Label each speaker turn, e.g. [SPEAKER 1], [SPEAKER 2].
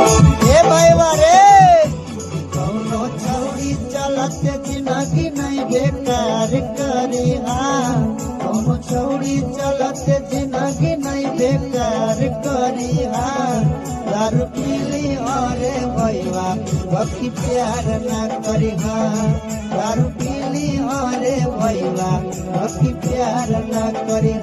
[SPEAKER 1] ए भाईवा रे कौनो छौड़ी चलत जिंदगी नहीं बेकार करी कौनो छौड़ी चलत जिंदगी नहीं बेकार करी दारू पीली अरे भैया बाकी प्यार ना करी दारू पीली अरे भैया बाकी प्यार ना करी